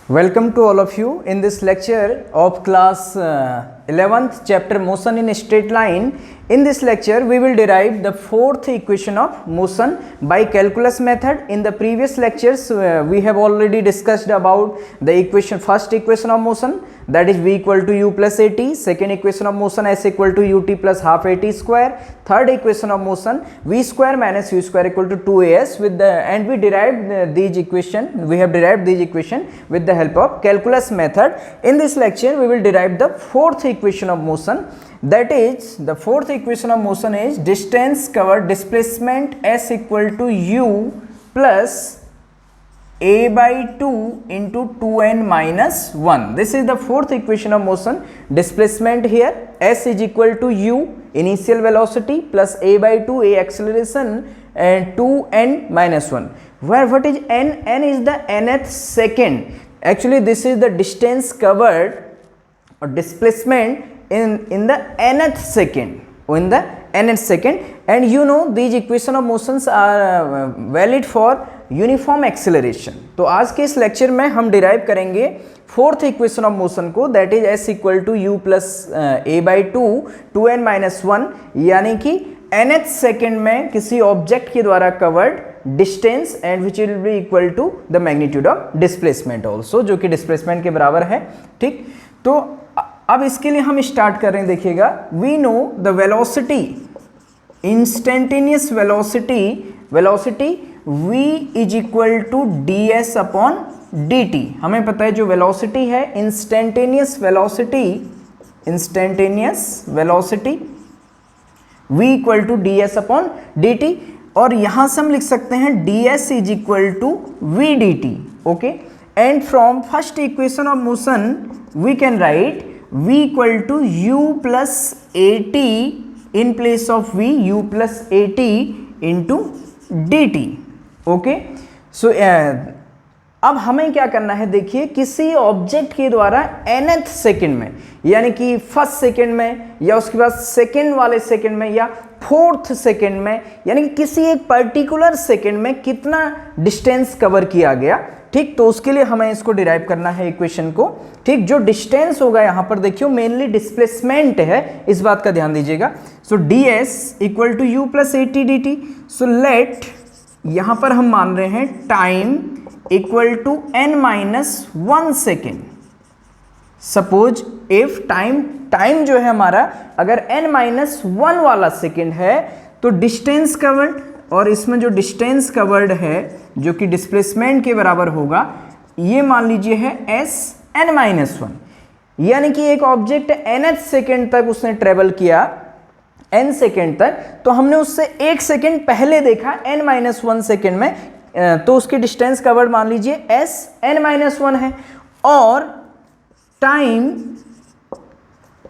Welcome to all of you in this lecture of class 11th chapter motion in a straight line. In this lecture we will derive the fourth equation of motion by calculus method. In the previous lectures we have already discussed about the first equation of motion, that is v equal to u plus at, second equation of motion s equal to ut plus half at square, third equation of motion v square minus u square equal to 2as and we derived these equation, we have derived these equation with the help of calculus method. In this lecture we will derive the fourth equation of motion, that is the fourth equation of motion is distance covered displacement s equal to u plus a by 2 into 2n minus 1. This is the fourth equation of motion. Displacement here s is equal to u initial velocity plus a by 2 a acceleration and 2n minus 1. Where what is n? N is the nth second. Actually this is the distance covered or displacement in the nth second, and you know these equation of motions are valid for uniform acceleration. तो आज के इस lecture में हम derive करेंगे fourth equation of motion को, that is S equal to you plus A by 2 N minus 1, यानी कि nth सेकेंड में किसी ऑब्जेक्ट के द्वारा covered distance and which will be equal to the magnitude of displacement also, जो कि displacement के बराबर है. ठीक, तो अब इसके लिए हम स्टार्ट कर रहे हैं. देखिएगा, we know the velocity, instantaneous velocity v is equal to D S upon D T. हमें पता है जो वेलोसिटी है instantaneous velocity v equal to D S upon D T, और यहां से हम लिख सकते हैं D S is equal to V D T. Okay, and from first equation of motion we can write v equal to u plus A T in place of v, u plus A t into d T. Okay, so अब हमें क्या करना है, देखिए किसी object के द्वारा nth second में, यानी कि फर्स्ट सेकेंड में या उसके बाद सेकेंड वाले सेकेंड में या फोर्थ सेकेंड में, यानी कि किसी एक पर्टिकुलर सेकेंड में कितना डिस्टेंस कवर किया गया. ठीक, तो उसके लिए हमें इसको डिराइव करना है इक्वेशन को. ठीक, जो डिस्टेंस होगा यहाँ पर देखियो मेनली डिस्प्लेसमेंट है, इस बात का ध्यान दीजिएगा. So d s equal to you plus A t d t. So let, यहाँ पर हम मान रहे हैं time equal to n minus 1 second. Suppose if time जो है हमारा अगर n माइनस 1 वाला सेकेंड है तो डिस्टेंस कवर्ड, और इसमें जो डिस्टेंस कवर्ड है जो कि डिस्प्लेसमेंट के बराबर होगा, ये मान लीजिए है s n माइनस 1, यानी कि एक ऑब्जेक्ट nth सेकेंड तक उसने ट्रेवल किया n सेकेंड तक, तो हमने उससे एक सेकेंड पहले देखा n माइनस 1 सेकेंड में, तो उसकी डिस्टेंस कवर्ड मान लीजिए s n माइनस 1 है, और time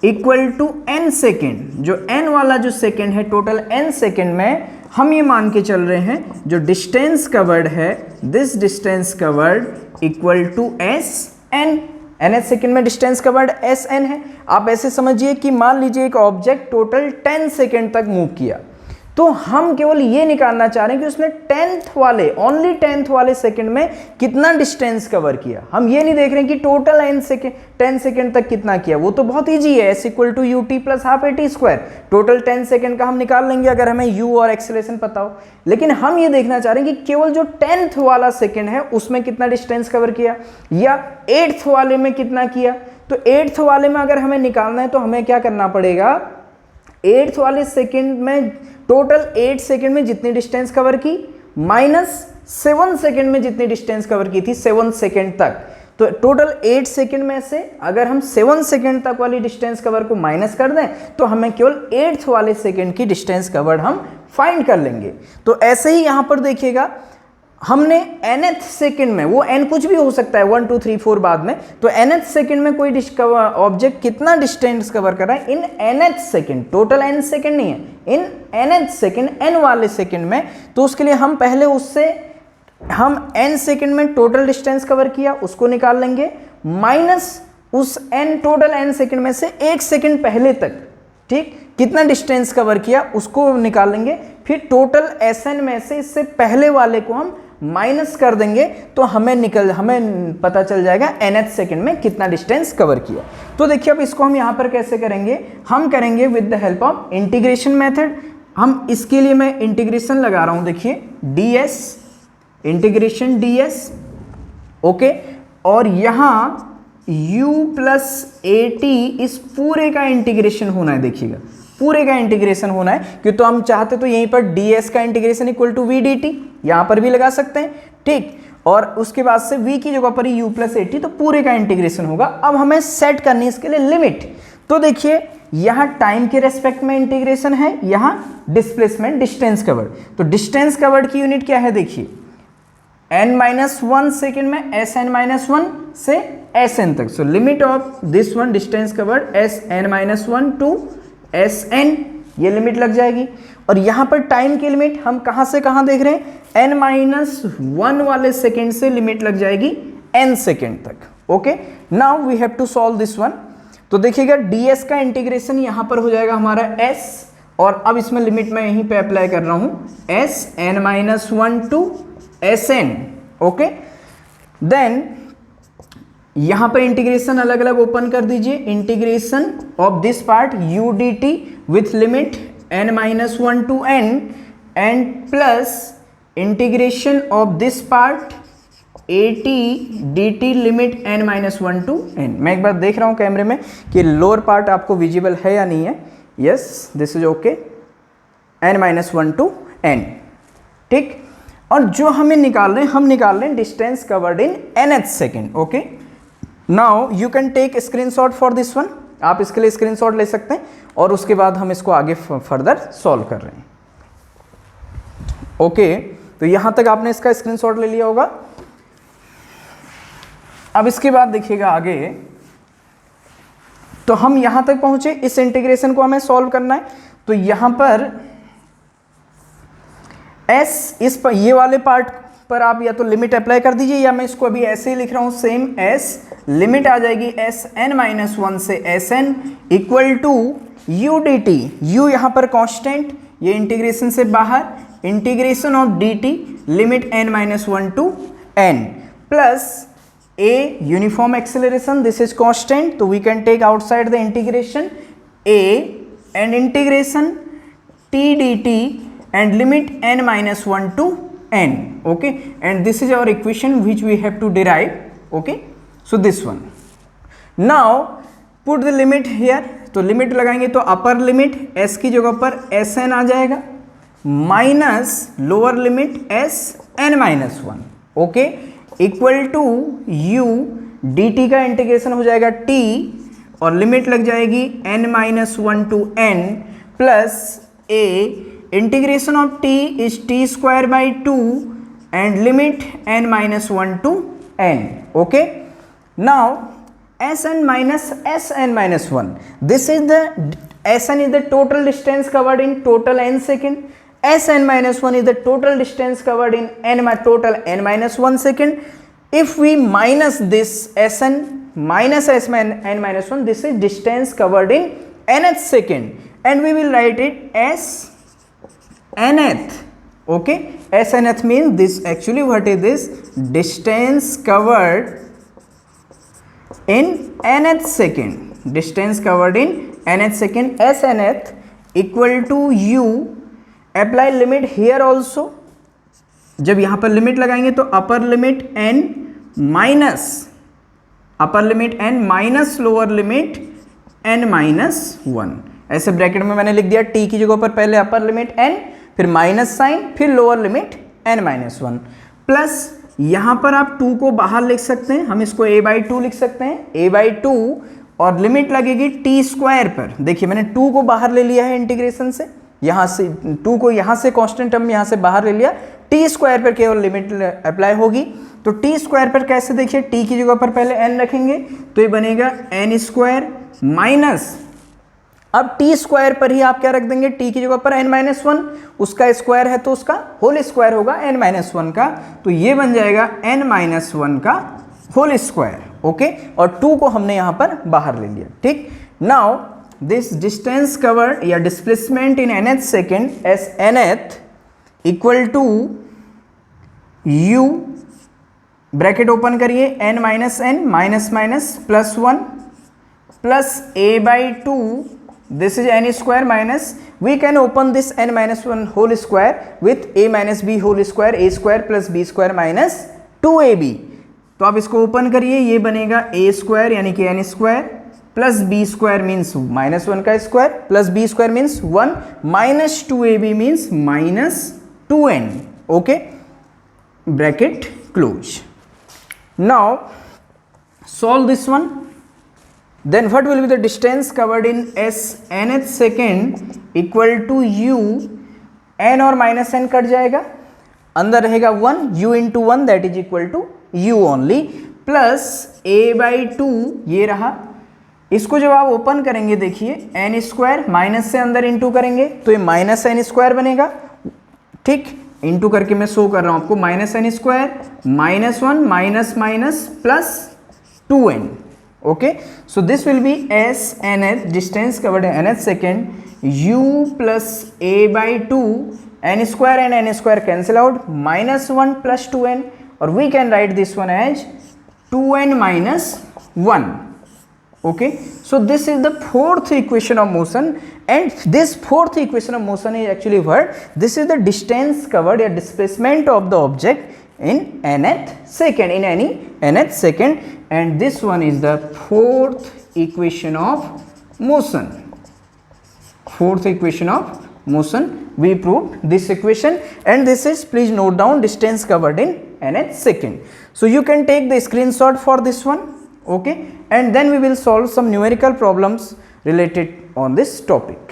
equal to n second, जो n वाला जो सेकेंड है टोटल n सेकेंड में हम ये मान के चल रहे हैं जो डिस्टेंस कवर्ड है, this distance covered equal to s n. nth second में डिस्टेंस कवर्ड एस एन है. आप ऐसे समझिए कि मान लीजिए एक ऑब्जेक्ट टोटल 10 सेकेंड तक मूव किया, तो हम केवल ये निकालना चाह रहे हैं कि उसने ओनली 10th वाले सेकेंड में कितना डिस्टेंस कवर किया. हम ये नहीं देख रहे हैं कि टोटल 10 सेकेंड तक कितना किया. वो तो बहुत ईजी है, S equal to U T plus half A T square, total 10 second का हम निकाल लेंगे अगर हमें यू और एक्सेलरेशन पता हो. लेकिन हम ये देखना चाह रहे हैं कि केवल जो 10th वाला सेकेंड है उसमें कितना डिस्टेंस कवर किया, या 8th वाले में कितना किया. तो 8th वाले में अगर हमें निकालना है तो हमें क्या करना पड़ेगा, 8th वाले सेकेंड में टोटल 8 सेकेंड में जितनी डिस्टेंस कवर की माइनस 7 सेकेंड में जितनी डिस्टेंस कवर की थी 7 सेकेंड तक, तो टोटल 8 सेकेंड में से अगर हम 7 सेकेंड तक वाली डिस्टेंस कवर को माइनस कर दें तो हमें केवल 8th वाले सेकेंड की डिस्टेंस कवर हम फाइंड कर लेंगे. तो ऐसे ही यहाँ पर देखिएगा, हमने nth सेकेंड में, वो n कुछ भी हो सकता है 1 2 3 4 बाद में, तो nth सेकेंड में कोई ऑब्जेक्ट कितना डिस्टेंस कवर कर रहा है इन nth second, total n second नहीं है, इन nth सेकेंड n वाले सेकेंड में. तो उसके लिए हम पहले उससे हम n सेकेंड में टोटल डिस्टेंस कवर किया उसको निकाल लेंगे, माइनस उस n टोटल n सेकेंड में से एक सेकेंड पहले तक, ठीक, कितना डिस्टेंस कवर किया उसको निकाल लेंगे. फिर टोटल एस एन में से इससे पहले वाले को हम माइनस कर देंगे तो हमें पता चल जाएगा nth सेकंड में कितना डिस्टेंस कवर किया। तो देखिए अब इसको हम यहाँ पर कैसे करेंगे, हम करेंगे with the help of integration method. हम इसके लिए मैं इंटीग्रेशन लगा रहा हूँ, देखिए ds, इंटीग्रेशन ds, ओके। और यहाँ u प्लस at इस पूरे का इंटीग्रेशन होना है, देखिएगा पूरे का इंटीग्रेशन होना है, क्यों तो हम चाहते तो यहीं पर ds का integration equal to v dt, यहाँ पर भी लगा सकते हैं, ठीक। और उसके बाद से v की जगह पर u प्लस at, तो पूरे का इंटीग्रेशन होगा। अब हमें सेट करनी है इसके लिए लिमिट। तो देखिए यहाँ टाइम के रेस्पेक्ट में इंटीग्रेशन है, यहाँ डिस्प्लेसमेंट डिस्टेंस कवर्ड। तो डिस्टेंस कवर्ड की यूनिट क्या है, देखिए n-1 सेकेंड में Sn-1 से Sn तक। So limit of this one distance covered Sn-1 to Sn, ये लिमिट लग जाएगी। और यहाँ पर टाइम की लिमिट हम कहाँ से कहाँ देख रहे हैं, n-1 वाले सेकेंड से लिमिट लग जाएगी n सेकेंड तक, okay. Now we have to solve this one. तो देखिएगा ds का इंटीग्रेशन यहाँ पर हो जाएगा हमारा s, और अब इसमें लिमिट मैं यहीं पे अप्लाई कर रहा हूँ Sn-1 to Sn, okay. Then यहाँ पर इंटीग्रेशन अलग अलग ओपन कर दीजिए, integration of this part u dt with limit n-1 to n and plus integration of this part at dt limit n-1 to n। मैं एक बार देख रहा हूँ कैमरे में कि लोअर पार्ट आपको विजिबल है या नहीं है। Yes, this is okay, n-1 to n, ठीक। और जो हमें निकाल रहे हैं, हम निकाल रहे हैं distance covered in nth second, okay. Now you can take screenshot for this one, आप इसके लिए स्क्रीनशॉट ले सकते हैं और उसके बाद हम इसको आगे फर्दर सॉल्व कर रहे हैं, ओके। तो यहां तक आपने इसका स्क्रीनशॉट ले लिया होगा। अब इसके बाद देखिएगा आगे, तो हम यहां तक पहुंचे, इस इंटीग्रेशन को हमें सॉल्व करना है। तो यहां पर s, इस पर ये वाले पार्ट पर आप या तो लिमिट अप्लाई कर दीजिए, या मैं इसको अभी ऐसे ही लिख रहा हूं सेम s, लिमिट आ जाएगी Sn-1 से Sn equal to u dt, u यहां पर कांस्टेंट, ये इंटीग्रेशन से बाहर, integration of dt limit n-1 to n plus a uniform acceleration, this is constant, तो we can take outside the integration a and integration t dt and limit n-1 to n, okay, and this is our equation which we have to derive, okay. So this one, now put the limit here, तो limit लगाएंगे तो upper limit s की जगह पर Sn आ जाएगा minus lower limit Sn-1, okay, equal to u dt का integration हो जाएगा t और लिमिट लग जाएगी n-1 to n plus a integration of t is t square by 2 and limit n-1 to n, okay. Now Sn minus Sn-1, this is the Sn is the total distance covered in total n second, Sn-1 is the total distance covered in total n-1 second. If we minus this Sn minus Sn-1, this is distance covered in nth second, and we will write it as nth, okay. Snth means this, actually what is this, distance covered in nth second, distance covered in nth second, Snth equal to u, apply limit here also, जब यहाँ पर limit लगाएंगे तो upper limit n minus upper limit n minus lower limit n-1, ऐसे bracket में मैंने लिख दिया, t की जगह पर पहले अपर लिमिट n, फिर माइनस साइन, फिर लोअर लिमिट n-1 प्लस यहाँ पर आप 2 को बाहर लिख सकते हैं, हम इसको a/2 लिख सकते हैं, a/2 और लिमिट लगेगी t स्क्वायर पर। देखिए मैंने 2 को बाहर ले लिया है इंटीग्रेशन से, यहाँ से 2 को यहाँ से कांस्टेंट टर्म यहाँ से बाहर ले लिया, t स्क्वायर पर केवल लिमिट अप्लाई होगी। तो t स्क्वायर पर कैसे, देखिए t की जगह पर पहले n रखेंगे तो ये बनेगा n स्क्वायर माइनस, अब t स्क्वायर पर ही आप क्या रख देंगे, t की जगह पर n-1, उसका स्क्वायर है तो उसका होल स्क्वायर होगा n-1 का, तो ये बन जाएगा n-1 का होल स्क्वायर, ओके। और 2 को हमने यहाँ पर बाहर ले लिया, ठीक। नाउ दिस डिस्टेंस कवर्ड या displacement in nth second S nth equal to u bracket open करिए n minus N minus minus plus 1 plus a by 2, this is n square minus, we can open this n minus 1 whole square with a minus B whole square, a square plus b square minus 2ab। तो आप इसको open करिए, ये बनेगा a square यानी कि n square plus B square means minus 1 का square plus B square means 1 minus 2ab means minus 2n। Okay, bracket close. Now solve this one, then what will be the distance covered in s nth second equal to u, n और minus n cut जाएगा, अंदर रहेगा 1, u into 1 that is equal to u only, plus a by 2 ये रहा। इसको जब आप open करेंगे देखिए n स्क्वायर माइनस से अंदर इंटू करेंगे तो ये माइनस n स्क्वायर बनेगा, ठीक, इंटू करके मैं शो कर रहा हूं आपको, minus n square minus 1 minus minus plus 2n। Okay, so this will be s nth distance covered nth second u plus a by 2, n square and n square cancel out, minus 1 plus 2n, और we can write this one as 2n minus 1। Okay, so this is the fourth equation of motion, and this fourth equation of motion is actually what? This is the distance covered or displacement of the object in nth second, in any nth second, and this one is the fourth equation of motion. Fourth equation of motion, we proved this equation, and this is, please note down, distance covered in nth second. So you can take the screenshot for this one. Okay, and then we will solve some numerical problems related on this topic.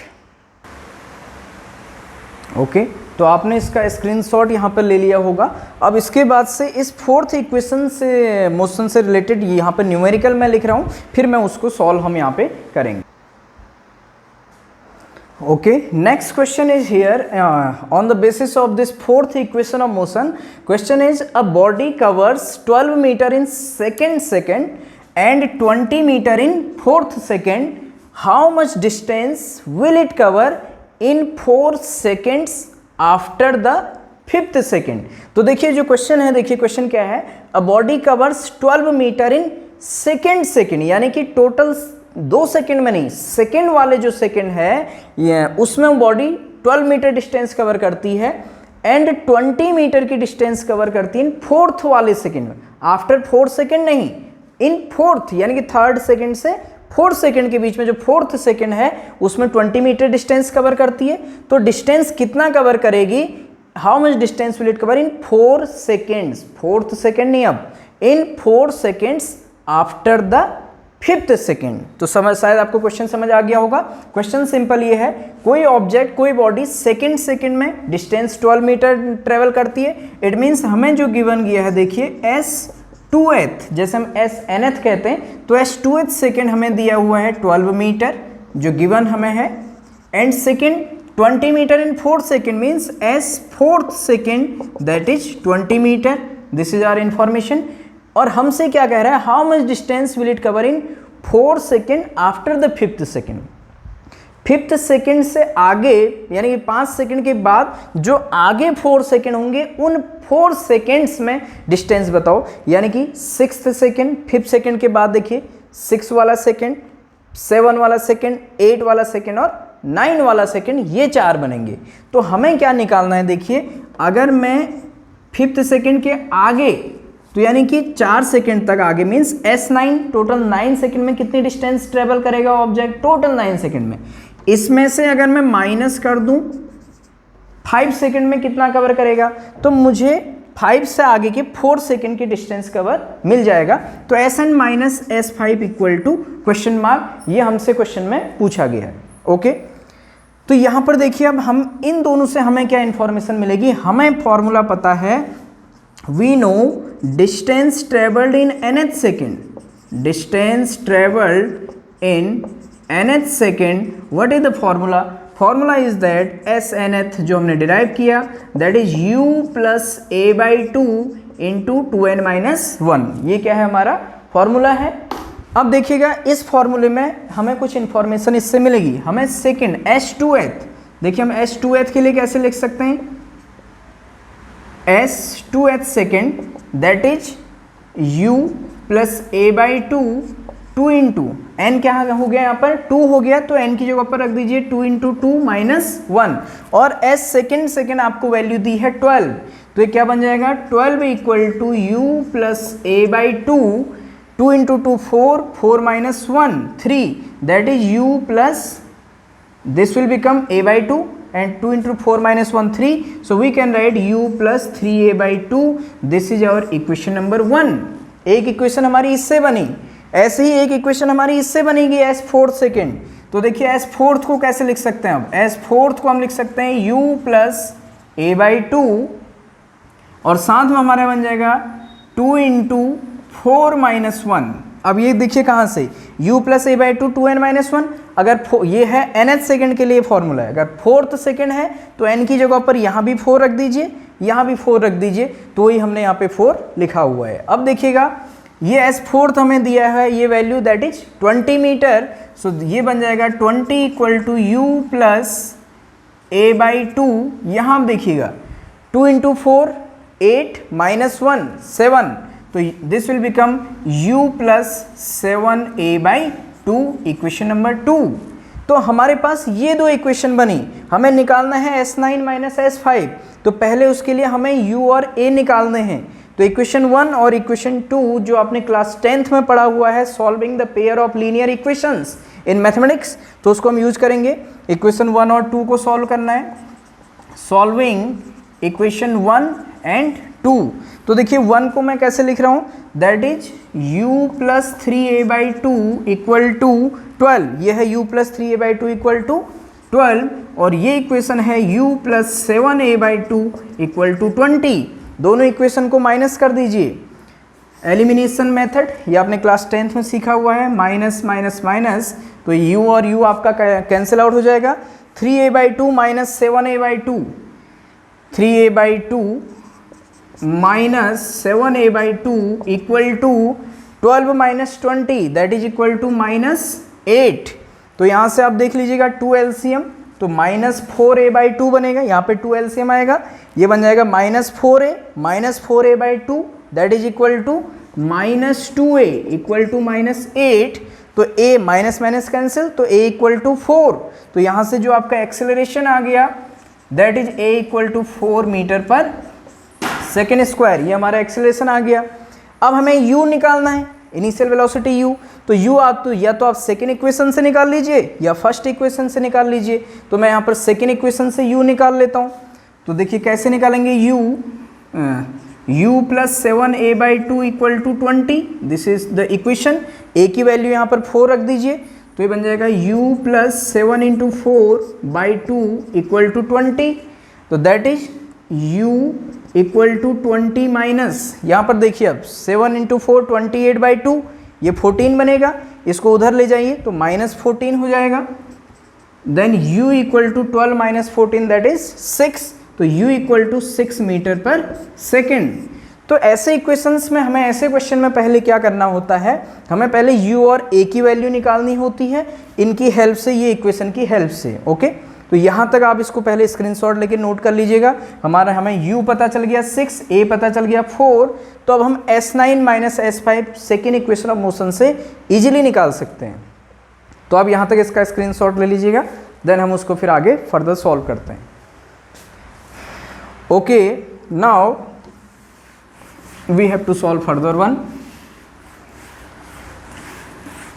Okay, तो आपने इसका screenshot यहाँ पर ले लिया होगा। अब इसके बाद से इस फोर्थ इक्वेशन से मोशन से रिलेटेड यहाँ पर न्यूमेरिकल मैं लिख रहा हूँ, फिर मैं उसको सॉल्व हम यहाँ पे करेंगे। Okay, next question is here, on the basis of this fourth equation of motion, question is a body covers 12 meter in second and 20 meter in fourth second, how much distance will it cover in 4 seconds after the fifth second? तो देखिए जो question है, देखिए question क्या है, a body covers 12 meter in second, यानी कि total 2 second में नहीं, सेकेंड वाले जो सेकेंड है ये उसमें बॉडी 12 मीटर डिस्टेंस कवर करती है एंड 20 मीटर की डिस्टेंस कवर करती है इन फोर्थ वाले सेकेंड में, आफ्टर 4 सेकेंड नहीं, इन फोर्थ यानी कि थर्ड सेकेंड से फोर्थ सेकेंड के बीच में जो फोर्थ सेकेंड है उसमें 20 मीटर डिस्टेंस कवर करती है। तो डिस्टेंस कितना कवर करेगी, how much distance will it cover in 4 seconds, fourth second नहीं, अब इन 4 seconds after the fifth second. तो समझ, शायद आपको क्वेश्चन समझ आ गया होगा। क्वेश्चन सिंपल ये है, कोई ऑब्जेक्ट कोई बॉडी सेकेंड में डिस्टेंस 12 मीटर ट्रेवल करती है, इट मीन्स हमें जो गिवन गया है देखिए s2th, जैसे हम s nth कहते हैं तो s2th सेकेंड हमें दिया हुआ है 12 मीटर जो गिवन हमें है, and second 20 metre in 4 second means s4th second that is 20 metre, this is our information. और हमसे क्या कह रहा है, how much distance will it cover in 4 second after the fifth second, fifth second से आगे यानी कि 5 सेकेंड के बाद जो आगे 4 सेकेंड होंगे उन 4 सेकेंड्स में डिस्टेंस बताओ, यानी कि 6th सेकेंड, 5th सेकेंड के बाद देखिए 6 वाला सेकेंड, 7 वाला सेकेंड, 8 वाला सेकेंड और 9 वाला सेकेंड, ये 4 बनेंगे। तो हमें क्या निकालना है, देखिए अगर मैं 5th सेकेंड के आगे तो यानी कि 4 सेकेंड तक आगे मीन्स S9, टोटल 9 सेकेंड में कितनी डिस्टेंस ट्रेवल करेगा ऑब्जेक्ट, टोटल 9 सेकेंड में, इसमें से अगर मैं माइनस कर दूं 5 सेकेंड में कितना कवर करेगा, तो मुझे 5 से आगे के 4 सेकेंड की डिस्टेंस कवर मिल जाएगा। तो Sn minus S5 equal to question mark, ये हमसे क्वेश्चन में पूछा गया है। ओके, तो यहां पर देखिए अब हम इन दोनों से हमें क्या इंफॉर्मेशन मिलेगी, हमें फॉर्मूला पता है, we know distance traveled in nth second, distance traveled in nth second, what is the formula, formula is that s nth जो हमने डिराइव किया that is u plus a by 2 into 2n minus 1, ये क्या है हमारा formula है। अब देखिएगा इस फॉर्मूले में हमें कुछ इंफॉर्मेशन इससे मिलेगी, हमें सेकेंड s2th, देखिए हम s2th के लिए कैसे लिख सकते हैं, S 2h second that is u plus a by 2 into n क्या हो गया, यहाँ पर 2 हो गया तो n की जगह पर रख दीजिए 2 इंटू 2 माइनस 1 और s सेकेंड आपको वैल्यू दी है 12, तो ये क्या बन जाएगा 12 equal to u plus a by 2 into 2 4 minus 1 3 that is u plus this will become a by 2 and 2 into 4 minus 1 3, so we can write u plus 3a by 2. this is our equation number 1. एक equation हमारी इससे बनी, ऐसे ही एक equation हमारी इससे बनेगी s fourth second. तो देखिए s फोर्थ को कैसे लिख सकते हैं, अब s फोर्थ को हम लिख सकते हैं u प्लस a by 2 और साथ में हमारा बन जाएगा 2 इंटू 4 माइनस 1। अब ये देखिए कहाँ से u plus A by 2 n minus 1, अगर ये है nth सेकेंड के लिए फॉर्मूला है, अगर फोर्थ सेकेंड है तो n की जगह पर यहाँ भी 4 रख दीजिए, यहाँ भी 4 रख दीजिए, तो वही हमने यहाँ पे 4 लिखा हुआ है। अब देखिएगा ये s फोर्थ हमें दिया है ये value that is 20 metre, so ये बन जाएगा 20 equal to u plus A by 2, यहाँ आप देखिएगा 2 इंटू 4 8 माइनस 1 7, तो this will become u plus 7a by 2 equation number 2। तो हमारे पास ये दो इक्वेशन बनी, हमें निकालना है s9 माइनस s5, तो पहले उसके लिए हमें u और a निकालने हैं। तो इक्वेशन 1 और इक्वेशन 2 जो आपने क्लास 10th में पढ़ा हुआ है solving the pair of linear equations in mathematics, तो उसको हम यूज करेंगे। इक्वेशन 1 और 2 को सॉल्व करना है, सॉल्विंग इक्वेशन 1 एंड 2। तो देखिए 1 को मैं कैसे लिख रहा हूँ, that is u plus 3a by 2 equal to 12, ये है u plus 3a by 2 equal to 12 और ये इक्वेशन है u plus 7a by 2 equal to 20। दोनों इक्वेशन को माइनस कर दीजिए, एलिमिनेशन मेथड ये आपने क्लास 10th में सीखा हुआ है, माइनस माइनस माइनस, तो u और u आपका कैंसिल आउट हो जाएगा। 3a by 2 minus 7a by 2, 3a by 2 minus 7a by 2 equal to 12 minus 20 that is equal to minus 8। तो यहाँ से आप देख लीजिएगा 2 एलसीएम, तो माइनस 4a बाई 2 बनेगा, यहाँ पे 2 एलसीएम आएगा, ये बन जाएगा minus 4a by 2 that is equal to minus 2a equal to minus 8। तो a माइनस माइनस कैंसिल, तो a इक्वल टू 4, तो यहाँ से जो आपका एक्सेलरेशन आ गया that is a equal to 4 metre per second square, ये हमारा एक्सेलरेशन आ गया। अब हमें u निकालना है, इनिशियल वेलोसिटी u, तो u आप तो या तो आप सेकेंड इक्वेशन से निकाल लीजिए या फर्स्ट इक्वेशन से निकाल लीजिए, तो मैं यहाँ पर सेकेंड इक्वेशन से u निकाल लेता हूँ। तो देखिए कैसे निकालेंगे u plus 7a by 2 equal to 20, this is the equation. a की वैल्यू यहाँ पर 4 रख दीजिए, तो ये बन जाएगा u plus 7 into 4 by 2 equal to 20, तो that is u equal to 20 minus, यहाँ पर देखिए अब 7 इंटू 4 28 बाई 2, ये 14 बनेगा, इसको उधर ले जाइए तो माइनस 14 हो जाएगा। Then u equal to 12 minus 14 that is 6, तो u equal to 6 metre per second. तो ऐसे इक्वेशंस में हमें ऐसे क्वेश्चन में पहले क्या करना होता है, हमें पहले u और a की वैल्यू निकालनी होती है, इनकी हेल्प से, ये इक्वेशन की हेल्प से। ओके, तो यहाँ तक आप इसको पहले स्क्रीनशॉट लेके नोट कर लीजिएगा। हमें u पता चल गया 6, a पता चल गया 4, तो अब हम s9 minus s5 second equation of motion से इजीली निकाल सकते हैं। तो आप यहाँ तक इसका स्क्रीनशॉट ले लीजिएगा, देन हम उसको फिर आगे फर्दर सॉल्व करते हैं। Okay, now we have to solve further one.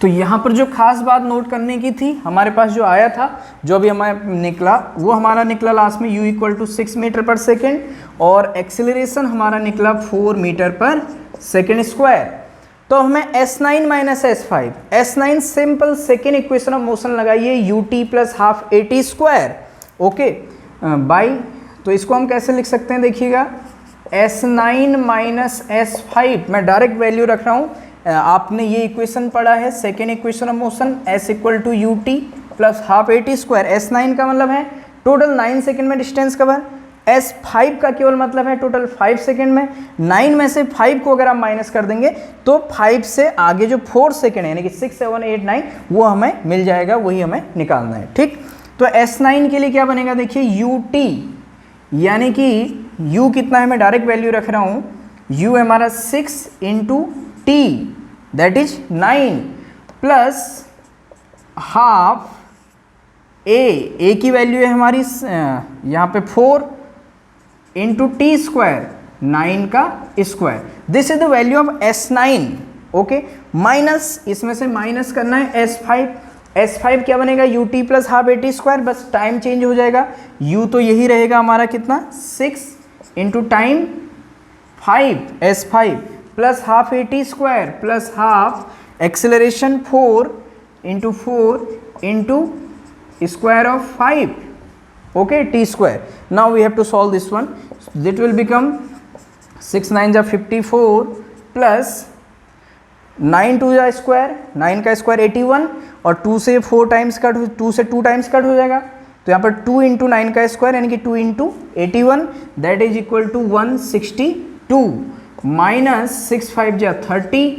तो यहाँ पर जो खास बात नोट करने की थी, हमारे पास जो आया था, जो अभी हमारा निकला, वो हमारा निकला लास्ट में u equal to 6 metre per second और एक्सेलरेशन हमारा निकला 4 मीटर पर सेकेंड स्क्वायर। तो हमें s9 minus s5, s9 simple second equation of motion लगाइए ut plus half at square, okay by, तो इसको हम कैसे लिख सकते हैं, देखिएगा s9 माइनस s5, मैं डायरेक्ट वैल्यू रख रहा हूँ। आपने ये इक्वेशन पढ़ा है second equation of motion, s equal to ut plus half at square. s9 का मतलब है टोटल 9 सेकेंड में डिस्टेंस कवर, s5 का केवल मतलब है टोटल 5 सेकेंड में। 9 में से 5 को अगर आप माइनस कर देंगे तो 5 से आगे जो 4 सेकेंड है, यानी कि 6, 7, 8, 9, वो हमें मिल जाएगा, वही हमें निकालना है। ठीक, तो s9 के लिए क्या बनेगा, देखिए ut यानी कि u कितना है, मैं डायरेक्ट वैल्यू रख रहा हूँ, u हमारा 6 into T that is 9 plus half a की वैल्यू है हमारी यहाँ पे 4 इंटू टी स्क्वायर 9 का square, this is the value of S9 okay. Minus इसमें से माइनस करना है S5 क्या बनेगा ut plus half AT square, बस टाइम चेंज हो जाएगा, u तो यही रहेगा हमारा कितना 6 into time 5 S5 plus half AT square plus half acceleration 4 into square of 5 okay t square. Now we have to solve this one, that will become 6 9 are 54 plus 9 2 जा square, 9 का square 81 और 2 से 4 times cut, 2 से 2 times cut हो जाएगा, तो यहाँ पर 2 इंटू 9 का स्क्वायर यानी कि 2 into 81 that is equal to 162 minus 6 5 जा 30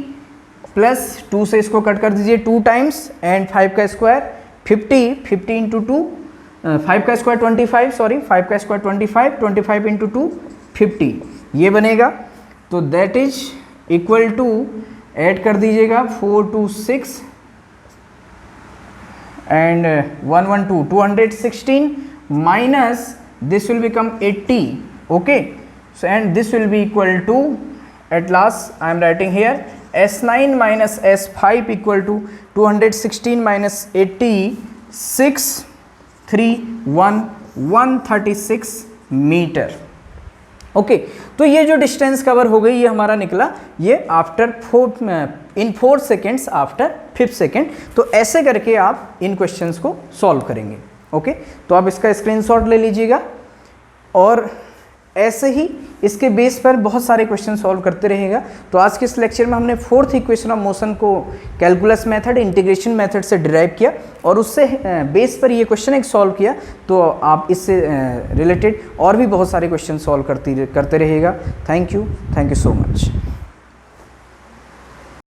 प्लस 2 से इसको कट कर दीजिए 2 टाइम्स एंड 5 का स्क्वायर 50 इंटू 2 5 का स्क्वायर 25 सॉरी 5 का स्क्वायर 25 इंटू 2 50 ये बनेगा, तो that is equal to add कर दीजिएगा 4 2 6 and 1 1 2 216 minus this will become 80 okay, so and this will be equal to at last I am writing here S9 minus S5 equal to 216 minus 80 631 136 metre okay. तो ये जो distance cover हो गई ये हमारा निकला ये after 4 seconds after 5th second. तो ऐसे करके आप इन क्वेश्चंस को सॉल्व करेंगे ओके। तो आप इसका स्क्रीनशॉट ले लीजिएगा और ऐसे ही इसके बेस पर बहुत सारे क्वेश्चन सॉल्व करते रहेगा। तो आज के इस लेक्चर में हमने 4th इक्वेशन ऑफ मोशन को कैलकुलस मेथड इंटीग्रेशन मेथड से डिराइव किया और उससे बेस पर ये क्वेश्चन एक सॉल्व किया। तो आप इससे रिलेटेड और भी बहुत सारे क्वेश्चन सॉल्व करते रहिएगा। Thank you so much.